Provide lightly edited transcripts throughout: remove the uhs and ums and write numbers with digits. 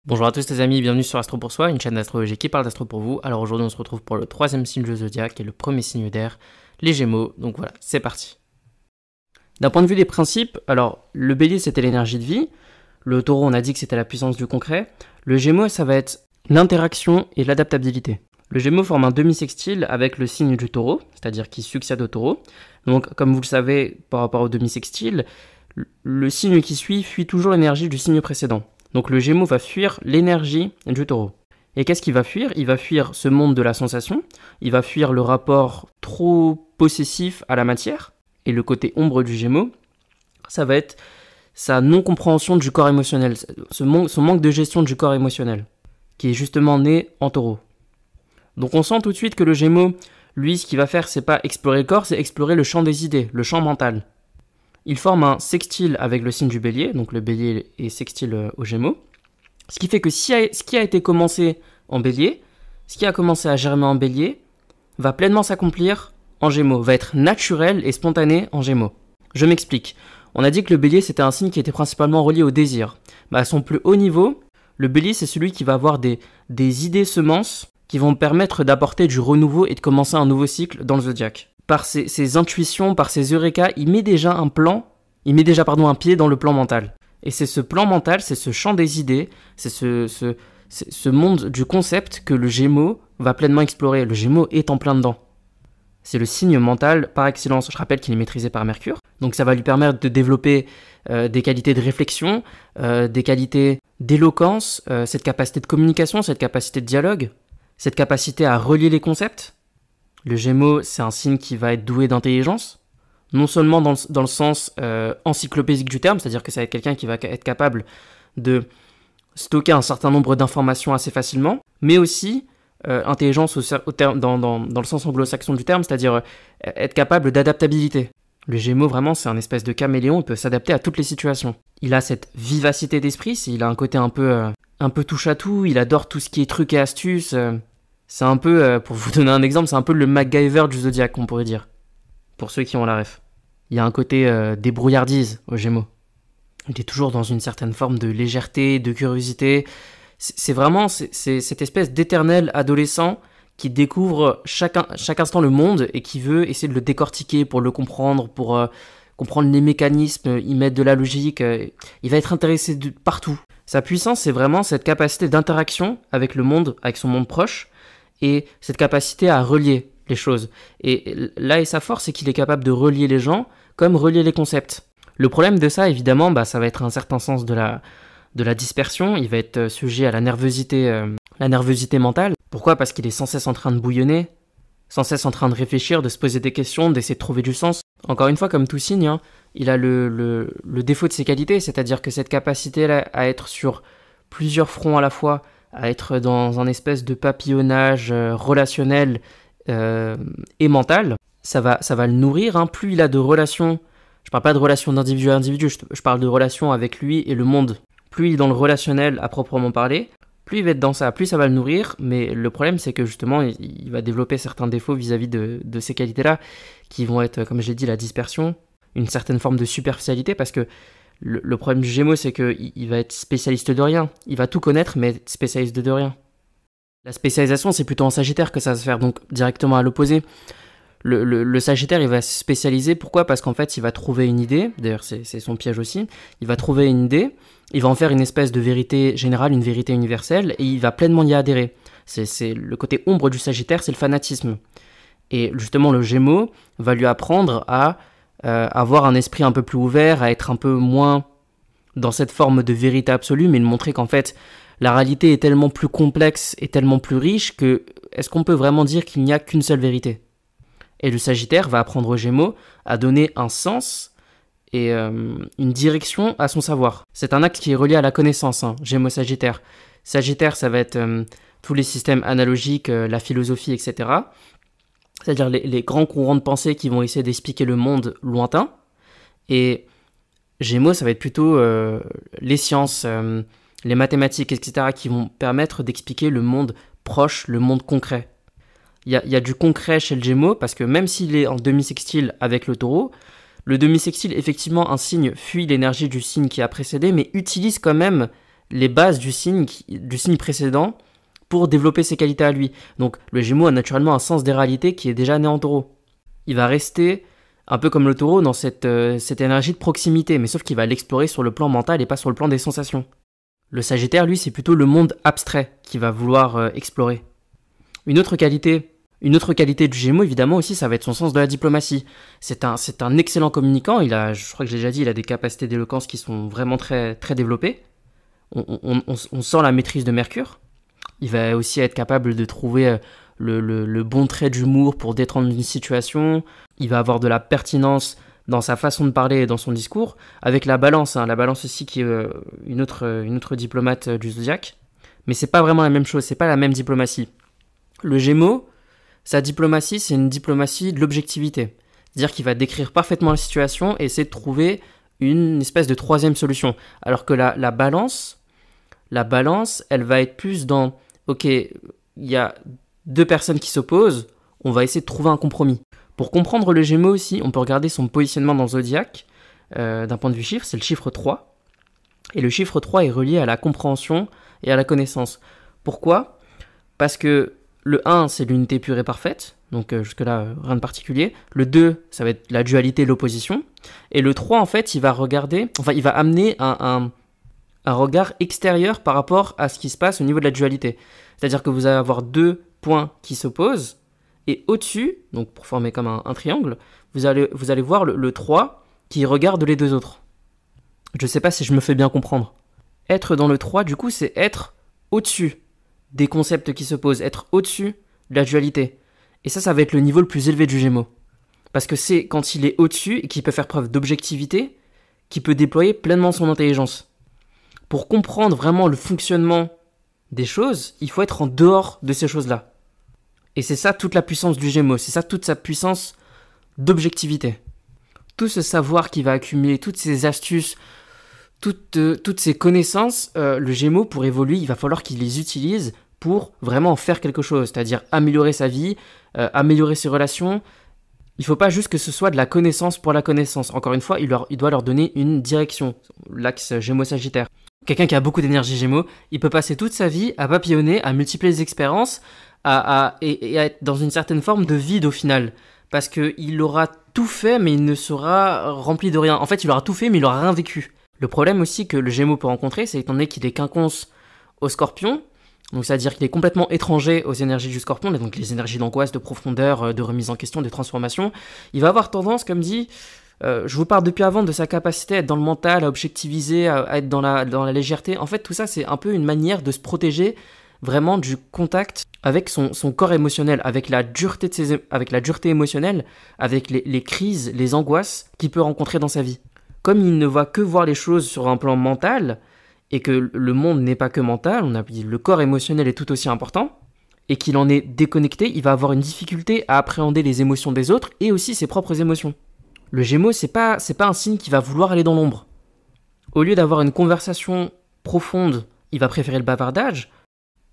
Bonjour à tous les amis, bienvenue sur Astro pour Soi, une chaîne d'astrologie qui parle d'astro pour vous. Alors aujourd'hui on se retrouve pour le troisième signe du zodiaque et le premier signe d'air, les Gémeaux. Donc voilà, c'est parti. D'un point de vue des principes, alors le Bélier c'était l'énergie de vie, le Taureau on a dit que c'était la puissance du concret, le Gémeaux ça va être l'interaction et l'adaptabilité. Le Gémeaux forme un demi-sextile avec le signe du Taureau, c'est-à-dire qui succède au Taureau. Donc comme vous le savez par rapport au demi-sextile, le signe qui suit fuit toujours l'énergie du signe précédent. Donc le Gémeaux va fuir l'énergie du Taureau. Et qu'est-ce qu'il va fuir? Il va fuir ce monde de la sensation, il va fuir le rapport trop possessif à la matière, et le côté ombre du Gémeaux, ça va être sa non-compréhension du corps émotionnel, son manque de gestion du corps émotionnel, qui est justement né en Taureau. Donc on sent tout de suite que le Gémeaux, lui, ce qu'il va faire, c'est pas explorer le corps, c'est explorer le champ des idées, le champ mental. Il forme un sextile avec le signe du Bélier, donc le Bélier est sextile au Gémeaux. Ce qui fait que ce qui a été commencé en Bélier, ce qui a commencé à germer en Bélier, va pleinement s'accomplir en Gémeaux, va être naturel et spontané en Gémeaux. Je m'explique. On a dit que le Bélier c'était un signe qui était principalement relié au désir. À son plus haut niveau, le Bélier c'est celui qui va avoir des idées semences qui vont permettre d'apporter du renouveau et de commencer un nouveau cycle dans le zodiaque. Par ses intuitions, par ses eureka, il met déjà un pied dans le plan mental. Et c'est ce plan mental, c'est ce champ des idées, c'est ce monde du concept que le Gémeaux va pleinement explorer. Le Gémeaux est en plein dedans. C'est le signe mental par excellence. Je rappelle qu'il est maîtrisé par Mercure. Donc ça va lui permettre de développer des qualités de réflexion, des qualités d'éloquence, cette capacité de communication, cette capacité de dialogue, cette capacité à relier les concepts. Le Gémeaux, c'est un signe qui va être doué d'intelligence, non seulement dans le sens encyclopédique du terme, c'est-à-dire que ça va être quelqu'un qui va être capable de stocker un certain nombre d'informations assez facilement, mais aussi intelligence dans le sens anglo-saxon du terme, c'est-à-dire être capable d'adaptabilité. Le Gémeaux, vraiment, c'est un espèce de caméléon, il peut s'adapter à toutes les situations. Il a cette vivacité d'esprit, il a un côté un peu touche-à-tout, il adore tout ce qui est trucs et astuces. C'est un peu, pour vous donner un exemple, c'est un peu le MacGyver du Zodiac, on pourrait dire. Pour ceux qui ont la ref. Il y a un côté débrouillardise au Gémeaux. Il est toujours dans une certaine forme de légèreté, de curiosité. C'est vraiment cette espèce d'éternel adolescent qui découvre chaque instant le monde et qui veut essayer de le décortiquer pour le comprendre, pour comprendre les mécanismes, y mettre de la logique. Il va être intéressé partout. Sa puissance, c'est vraiment cette capacité d'interaction avec le monde, avec son monde proche, et cette capacité à relier les choses. Et là, sa force, c'est qu'il est capable de relier les gens comme relier les concepts. Le problème de ça, évidemment, ça va être un certain sens de la dispersion. Il va être sujet à la nervosité mentale. Pourquoi? Parce qu'il est sans cesse en train de bouillonner, sans cesse en train de réfléchir, de se poser des questions, d'essayer de trouver du sens. Encore une fois, comme tout signe, il a le défaut de ses qualités, c'est-à-dire que cette capacité-là à être sur plusieurs fronts à la fois, à être dans un espèce de papillonnage relationnel et mental, ça va le nourrir. Plus il a de relations, je parle pas de relations d'individu à individu, je parle de relations avec lui et le monde. Plus il est dans le relationnel à proprement parler, plus il va être dans ça, plus ça va le nourrir, mais le problème c'est que justement il va développer certains défauts vis-à-vis de ces qualités-là, qui vont être, comme j'ai dit, la dispersion, une certaine forme de superficialité, parce que le problème du Gémeaux, c'est qu'il va être spécialiste de rien. Il va tout connaître, mais être spécialiste de rien. La spécialisation, c'est plutôt en Sagittaire que ça va se faire, donc directement à l'opposé. Le Sagittaire, il va se spécialiser. Pourquoi? Parce qu'en fait, il va trouver une idée. D'ailleurs, c'est son piège aussi. Il va trouver une idée, il va en faire une espèce de vérité générale, une vérité universelle, et il va pleinement y adhérer. C'est le côté ombre du Sagittaire, c'est le fanatisme. Et justement, le Gémeaux va lui apprendre à avoir un esprit un peu plus ouvert, à être un peu moins dans cette forme de vérité absolue, mais de montrer qu'en fait, la réalité est tellement plus complexe et tellement plus riche que est-ce qu'on peut vraiment dire qu'il n'y a qu'une seule vérité? Et le Sagittaire va apprendre au Gémeaux à donner un sens et une direction à son savoir. C'est un axe qui est relié à la connaissance, Gémeaux-Sagittaire. Sagittaire, ça va être tous les systèmes analogiques, la philosophie, etc., c'est-à-dire les grands courants de pensée qui vont essayer d'expliquer le monde lointain. Et Gémeaux, ça va être plutôt les sciences, les mathématiques, etc., qui vont permettre d'expliquer le monde proche, le monde concret. Il y a du concret chez le Gémeaux, parce que même s'il est en demi-sextile avec le Taureau, le demi-sextile, effectivement, un signe fuit l'énergie du signe qui a précédé, mais utilise quand même les bases du signe précédent pour développer ses qualités à lui. Donc le Gémeaux a naturellement un sens des réalités qui est déjà né en Taureau. Il va rester un peu comme le Taureau dans cette énergie de proximité, mais sauf qu'il va l'explorer sur le plan mental et pas sur le plan des sensations. Le Sagittaire, lui, c'est plutôt le monde abstrait qu'il va vouloir explorer. Une autre qualité du Gémeaux, évidemment aussi, ça va être son sens de la diplomatie. C'est un excellent communicant, je crois que j'ai déjà dit, il a des capacités d'éloquence qui sont vraiment très, très développées. On sent la maîtrise de Mercure. Il va aussi être capable de trouver le bon trait d'humour pour détendre une situation. Il va avoir de la pertinence dans sa façon de parler et dans son discours, avec la balance. La balance aussi qui est une autre diplomate du zodiaque. Mais c'est pas vraiment la même chose, c'est pas la même diplomatie. Le Gémeaux, sa diplomatie, c'est une diplomatie de l'objectivité. C'est-à-dire qu'il va décrire parfaitement la situation et essayer de trouver une espèce de troisième solution. Alors que la balance, elle va être plus dans, ok, il y a deux personnes qui s'opposent, on va essayer de trouver un compromis. Pour comprendre le Gémeaux aussi, on peut regarder son positionnement dans le zodiaque, d'un point de vue chiffre, c'est le chiffre 3. Et le chiffre 3 est relié à la compréhension et à la connaissance. Pourquoi ? Parce que le 1, c'est l'unité pure et parfaite, donc jusque-là, rien de particulier. Le 2, ça va être la dualité et l'opposition. Et le 3, en fait, il va amener un regard extérieur par rapport à ce qui se passe au niveau de la dualité. C'est-à-dire que vous allez avoir deux points qui s'opposent, et au-dessus, donc pour former comme un triangle, vous allez voir le 3 qui regarde les deux autres. Je ne sais pas si je me fais bien comprendre. Être dans le 3, du coup, c'est être au-dessus des concepts qui s'opposent, être au-dessus de la dualité. Et ça va être le niveau le plus élevé du Gémeaux. Parce que c'est quand il est au-dessus et qu'il peut faire preuve d'objectivité, qu'il peut déployer pleinement son intelligence. Pour comprendre vraiment le fonctionnement des choses, il faut être en dehors de ces choses-là. Et c'est ça toute la puissance du Gémeaux, c'est ça toute sa puissance d'objectivité. Tout ce savoir qu'il va accumuler, toutes ces astuces, toutes ces connaissances, le Gémeaux, pour évoluer, il va falloir qu'il les utilise pour vraiment en faire quelque chose, c'est-à-dire améliorer sa vie, améliorer ses relations. Il ne faut pas juste que ce soit de la connaissance pour la connaissance. Encore une fois, il doit leur donner une direction, l'axe Gémeaux-Sagittaire. Quelqu'un qui a beaucoup d'énergie Gémeaux, il peut passer toute sa vie à papillonner, à multiplier les expériences, et à être dans une certaine forme de vide au final. Parce qu'il aura tout fait, mais il ne sera rempli de rien. En fait, il aura tout fait, mais il n'aura rien vécu. Le problème aussi que le Gémeaux peut rencontrer, c'est étant donné qu'il est quinconce au Scorpion, donc c'est-à-dire qu'il est complètement étranger aux énergies du Scorpion, donc les énergies d'angoisse, de profondeur, de remise en question, de transformation, il va avoir tendance, comme dit, je vous parle depuis avant de sa capacité à être dans le mental, à objectiviser, à être dans la légèreté. En fait, tout ça, c'est un peu une manière de se protéger vraiment du contact avec son corps émotionnel, avec la dureté émotionnelle, avec les crises, les angoisses qu'il peut rencontrer dans sa vie. Comme il ne va que voir les choses sur un plan mental, et que le monde n'est pas que mental, le corps émotionnel est tout aussi important, et qu'il en est déconnecté, il va avoir une difficulté à appréhender les émotions des autres, et aussi ses propres émotions. Le Gémeaux, c'est pas un signe qui va vouloir aller dans l'ombre. Au lieu d'avoir une conversation profonde, il va préférer le bavardage.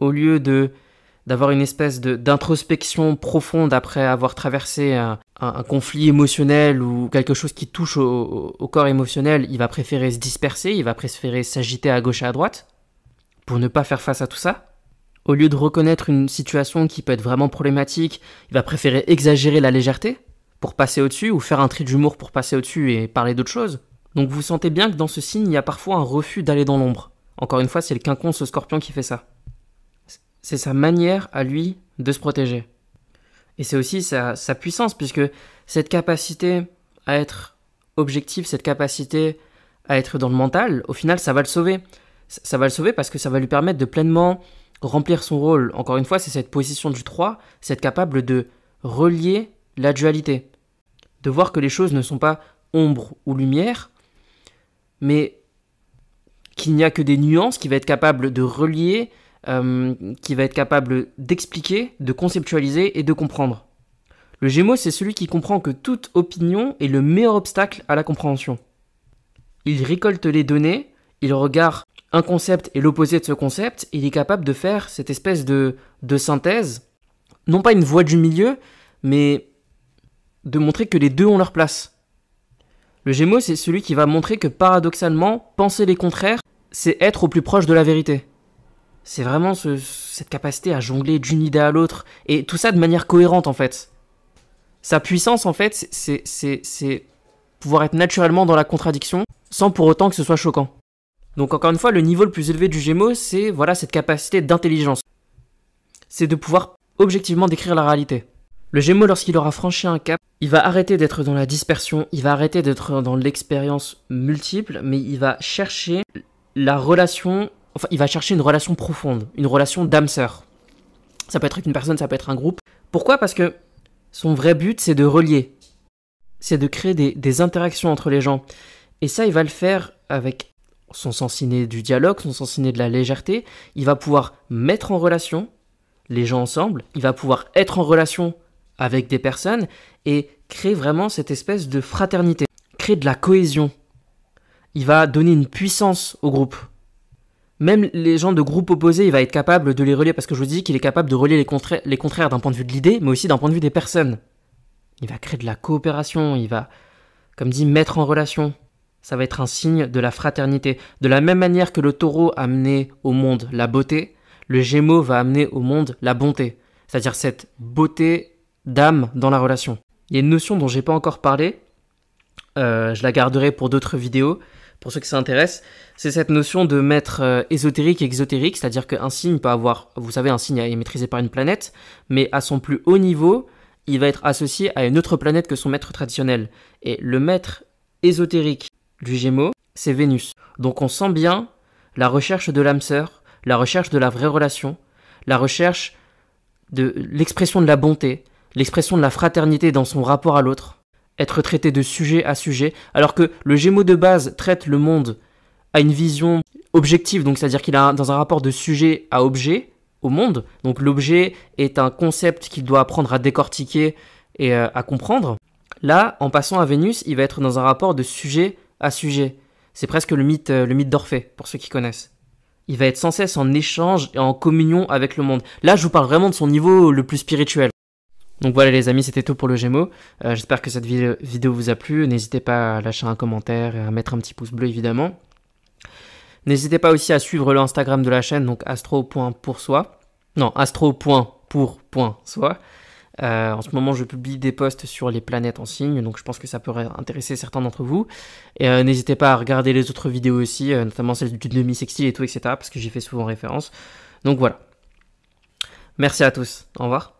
Au lieu d'avoir une espèce d'introspection profonde après avoir traversé un conflit émotionnel ou quelque chose qui touche au corps émotionnel, il va préférer se disperser, il va préférer s'agiter à gauche et à droite pour ne pas faire face à tout ça. Au lieu de reconnaître une situation qui peut être vraiment problématique, il va préférer exagérer la légèreté pour passer au-dessus ou faire un trait d'humour pour passer au-dessus et parler d'autre chose. Donc vous sentez bien que dans ce signe, il y a parfois un refus d'aller dans l'ombre. Encore une fois, c'est le quinconce Scorpion qui fait ça. C'est sa manière à lui de se protéger. Et c'est aussi sa puissance, puisque cette capacité à être objectif, cette capacité à être dans le mental, au final, ça va le sauver. Ça va le sauver parce que ça va lui permettre de pleinement remplir son rôle. Encore une fois, c'est cette position du 3, c'est être capable de relier la dualité. De voir que les choses ne sont pas ombre ou lumière, mais qu'il n'y a que des nuances, qui va être capable de relier, qui va être capable d'expliquer, de conceptualiser et de comprendre. Le Gémeaux, c'est celui qui comprend que toute opinion est le meilleur obstacle à la compréhension. Il récolte les données, il regarde un concept et l'opposé de ce concept, et il est capable de faire cette espèce de synthèse, non pas une voie du milieu, mais de montrer que les deux ont leur place. Le Gémeaux, c'est celui qui va montrer que paradoxalement, penser les contraires, c'est être au plus proche de la vérité. C'est vraiment cette capacité à jongler d'une idée à l'autre, et tout ça de manière cohérente en fait. Sa puissance en fait, c'est pouvoir être naturellement dans la contradiction, sans pour autant que ce soit choquant. Donc encore une fois, le niveau le plus élevé du Gémeaux, c'est voilà cette capacité d'intelligence. C'est de pouvoir objectivement décrire la réalité. Le Gémeaux, lorsqu'il aura franchi un cap, il va arrêter d'être dans la dispersion, il va arrêter d'être dans l'expérience multiple, mais il va chercher la relation, enfin il va chercher une relation profonde, une relation d'âme-sœur. Ça peut être une personne, ça peut être un groupe. Pourquoi ? Parce que son vrai but, c'est de relier. C'est de créer des interactions entre les gens. Et ça, il va le faire avec son sens inné du dialogue, son sens inné de la légèreté. Il va pouvoir mettre en relation les gens ensemble. Il va pouvoir être en relation avec des personnes et créer vraiment cette espèce de fraternité. Créer de la cohésion. Il va donner une puissance au groupe. Même les gens de groupes opposés, il va être capable de les relier, parce que je vous dis qu'il est capable de relier les contraires d'un point de vue de l'idée, mais aussi d'un point de vue des personnes. Il va créer de la coopération, il va, comme dit, mettre en relation. Ça va être un signe de la fraternité. De la même manière que le taureau a amené au monde la beauté, le Gémeaux va amener au monde la bonté. C'est-à-dire cette beauté d'âme dans la relation. Il y a une notion dont j'ai pas encore parlé, je la garderai pour d'autres vidéos, pour ceux que ça intéresse, c'est cette notion de maître ésotérique et exotérique, c'est-à-dire qu'un signe peut avoir, vous savez, un signe est maîtrisé par une planète, mais à son plus haut niveau, il va être associé à une autre planète que son maître traditionnel. Et le maître ésotérique du Gémeaux, c'est Vénus. Donc on sent bien la recherche de l'âme sœur, la recherche de la vraie relation, la recherche de l'expression de la bonté, l'expression de la fraternité dans son rapport à l'autre, être traité de sujet à sujet, alors que le Gémeaux de base traite le monde à une vision objective, donc c'est-à-dire qu'il a dans un rapport de sujet à objet au monde, donc l'objet est un concept qu'il doit apprendre à décortiquer et à comprendre. Là, en passant à Vénus, il va être dans un rapport de sujet à sujet. C'est presque le mythe d'Orphée, pour ceux qui connaissent. Il va être sans cesse en échange et en communion avec le monde. Là, je vous parle vraiment de son niveau le plus spirituel. Donc voilà les amis, c'était tout pour le Gémeaux. J'espère que cette vidéo vous a plu. N'hésitez pas à lâcher un commentaire et à mettre un petit pouce bleu évidemment. N'hésitez pas aussi à suivre le Instagram de la chaîne, donc astro.poursoi. Non, astro.pour.soi. En ce moment, je publie des posts sur les planètes en signe, donc je pense que ça pourrait intéresser certains d'entre vous. Et n'hésitez pas à regarder les autres vidéos aussi, notamment celle du demi-sextile et tout, etc., parce que j'y fais souvent référence. Donc voilà. Merci à tous. Au revoir.